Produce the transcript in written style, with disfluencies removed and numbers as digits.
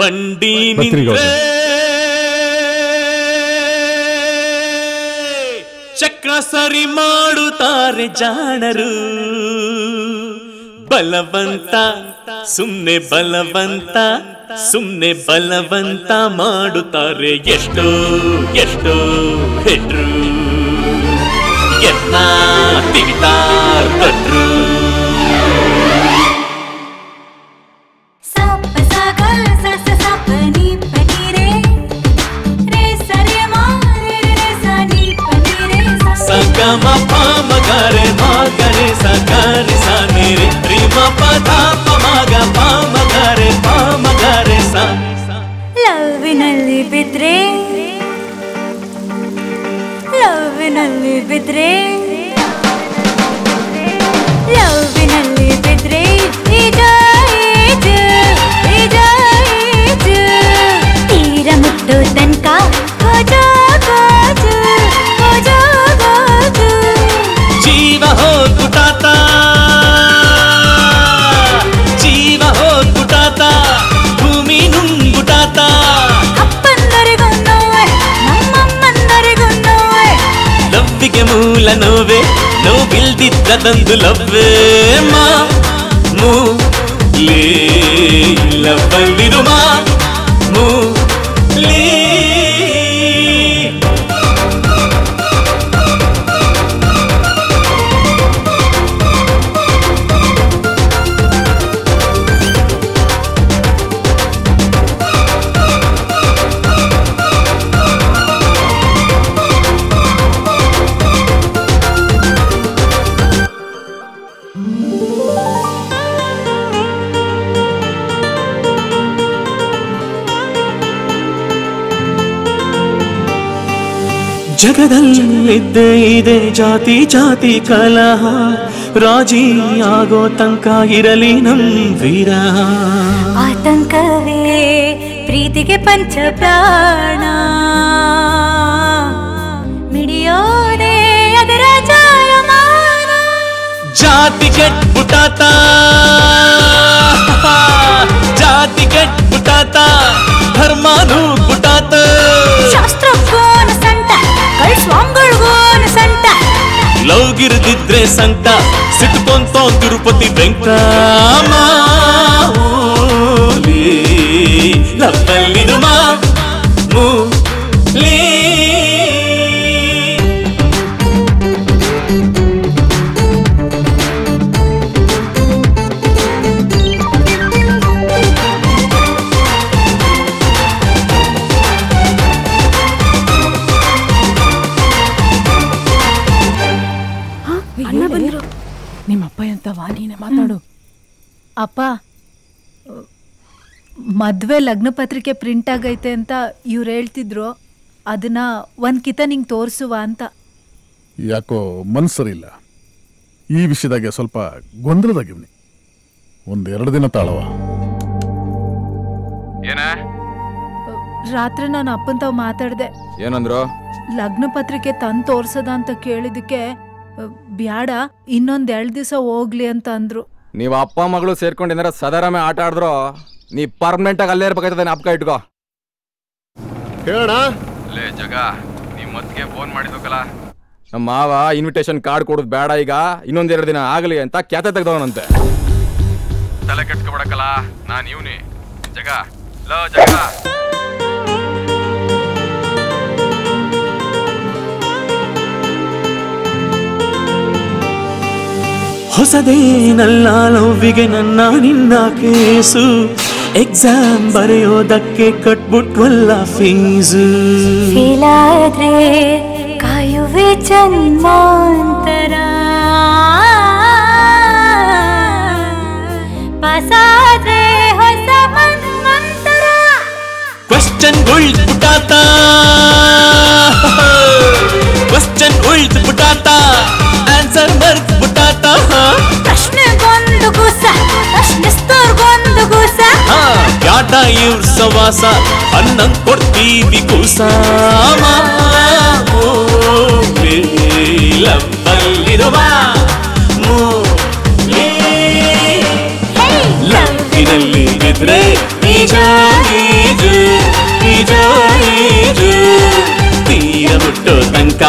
ಬಂಡಿ ನಿಂತ್ರೆ ಚಕ್ರ ಸರಿ ಮಾಡುತ್ತಾರೆ ಜಾಣರು. ಬಲವಂತ ಸುಮ್ನೆ ಬಲವಂತ ಸುಮ್ನೆ ಬಲವಂತ ಮಾಡುತ್ತಾರೆ ಎಷ್ಟೋ ಎಷ್ಟೋ ಹೆಡ್ರು. ಎನ್ನ ತಿವಿತಾರ್ ಭಟ್ರು. ಸಗಮ ಪಾಮ ಗರೆ ಮಗರೆ ಸಗರೆ ಸನಿರೆ ರಿಮ ಪದ ಪಮಗ ಪಾಮ ಗರೆ ಸ. ಲವ್ವಿನಲ್ಲಿ ಬಿದ್ರೆ ಲವ್ವಿನಲ್ಲಿ ಬಿದ್ರೆ ಲವ್ವಿನಲ್ಲಿ ಬಿದ್ರೆ ತೀರ ಮುಟ್ಟು ತನಕ ಜೀವ ಹೋಗ್ಬಿಟ್ಟಾತ ಜೀವ ಹೋಗ್ಬಿಟ್ಟಾತ ಭೂಮಿ ನುಂಗ್ಬಿಟ್ಟಾತ. ಅಪ್ಪಂದರಿಗೊನ್ನೋವೆ ನಮ್ಮಮ್ಮಂದರಿಗೊನ್ನೋವೆ ಲವ್ವಿಗೆ ಮೂಲ ನೋವೆ ನೋವಿಲ್ದಿದ್ದದಂದು ಲವ್ವೇ ಮಾ ಮೂ ಲೇ ಲವ್ವಲ್ಲಿರು ಮಾ ಮೂ ಲೇ. ಜಗದಲ್ಲಿದ್ದೇ ಇದೆ ಜಾತಿ ಜಾತಿ ಕಲಹ, ರಾಜಿ ಆಗೋ ತನಕ ಇರಲಿ ನಮ್ ವೀರ. ಆತಂಕವೇ ಪ್ರೀತಿಗೆ ಪಂಚ ಪ್ರಾಣ, ಮಿಡಿಯೋದೆ ಅದರ ಜಾಯಮಾನ. ಜಾತಿ ಕೆಟ್ಬಿಟ್ಟಾತ ಜಾತಿ ಕೆಟ್ಬಿಟ್ಟಾತ ಧರ್ಮನೂ ಬಿಟ್ಟಾತ. ಶಾಸ್ತ್ರಕ್ಕೋನ ಸಂಟ ಸ್ವಾಮಿಗಳಿಗೋನ ಸಂಟ ಲವ್ಗಿರ್ದಿದ್ರೆ ಸಂಟ ಸಿಟ್ಕೊಂತ ತಿರುಪತಿ ವೆಂಕಮ್ಮ. ಲವ್ವಲ್ಲಿರು ಮಾ ಮೂ ಲೇ. ನಿಮ್ಮಪ್ಪ ಎಂತವಾ ನೀನೆ ಮಾತಾಡು. ಅಪ್ಪ, ಮದ್ವೆ ಲಗ್ನ ಪತ್ರಿಕೆ ಪ್ರಿಂಟ್ ಆಗೈತೆ ಅಂತ ಇವ್ರು ಹೇಳ್ತಿದ್ರು, ಅದನ್ನ ಒಂದ್ ಕಿತ ನಿಂಗೆ ತೋರಿಸುವ ಅಂತ. ಯಾಕೋ ಮನ್ಸರಿಲ್ಲ, ಈ ವಿಷಯದಾಗೆ ಸ್ವಲ್ಪ ಗೊಂದಲದಾಗಿವ್ನಿ. 1-2 ದಿನ ತಾಳವ. ಏನ ರಾತ್ರಿ ನಾನು ಅಪ್ಪನ್ ತಾವ್ ಮಾತಾಡ್ದೆ. ಏನಂದ್ರು? ಲಗ್ನ ಪತ್ರಿಕೆ ತಂದು ತೋರ್ಸದ ಅಂತ ಕೇಳಿದಕ್ಕೆ ಬ್ಯಾಡ, ಇನ್ನೊಂದ್ 2 ದಿವಸ ಹೋಗ್ಲಿ ಅಂತ ಅಂದ್ರು. ನೀವ್ ಅಪ್ಪ ಮಗಳು ಸೇರ್ಕೊಂಡು ಏನಾರ ಸದಾರಾಮೆ ಆಟ ಆಡಿದ್ರು ನೀ ಪರ್ಮನೆಂಟ್ ಆಗಿ ಅಲ್ಲೇ ಇರ್ಬೇಕಾಯ್ತದೆ. ಅಪ್ಪ ಇಟ್ಕೋ ಹೇಳೋಣ. ಲೇ ಜಗ, ನೀ ಮತ್ಗೆ ಫೋನ್ ಮಾಡಿದ್ಕಲ್ಲ, ನಮ್ಮ ಮಾವ ಇನ್ವಿಟೇಷನ್ ಕಾರ್ಡ್ ಕೊಡೋದು ಬೇಡ, ಈಗ ಇನ್ನೊಂದ್ 2 ದಿನ ಆಗಲಿ ಅಂತ ಕ್ಯಾತೆ ತೆಗ್ದವನಂತೆ. ತಲೆ ಕೆಡ್ಸ್ಕೊಬಿಡಕಲ್ಲ, ನಾನ್ ಇವ್ನಿ ಜಗ. ಲೋ ಜಗ, ಹೊಸದೇನಲ್ಲ ಲವ್ವಿಗೆ ನನ್ನ ನಿನ್ನ ಕೇಸು, ಎಕ್ಸಾಮ್ ಬರೆಯೋದಕ್ಕೆ ಕಟ್ಬಿಟ್ವಲ್ಲ ಫೀಸು. ಫೇಲಾದ್ರೆ ಕಾಯುವೆ ಜನ್ಮಾಂತರ, ಪಾಸಾದ್ರೆ ಹೊಸ ಮನ್ವಂತರ. ಕ್ವಶ್ಚನ್ ಉಳ್ದ್ಬಿಟ್ಟಾತ ಕ್ವಶ್ಚನ್ ಉಳ್ದ್ಬಿಟ್ಟಾತ ಆನ್ಸರ್ ಮರ್ತ್ಬಿಟ್ಟಾತ. ಪ್ರಶ್ನೆಗೊಂದು ಗುಸ ಪ್ರಶ್ನಿಸ್ತೋರ್ಗೊಂದು ಗುಸ. ಯಾಟ ಇವ್ರ ಸವಾಸ ಅನ್ನಂಗ್ ಕೊಡ್ತೀವಿ ಕೂಸ. ಲವ್ವಲ್ಲಿರುವ ಲವ್ವಿನಲ್ಲಿ ಬಿದ್ರೆ ನಿಜ ಹುಟ್ಟೋ ತನಕ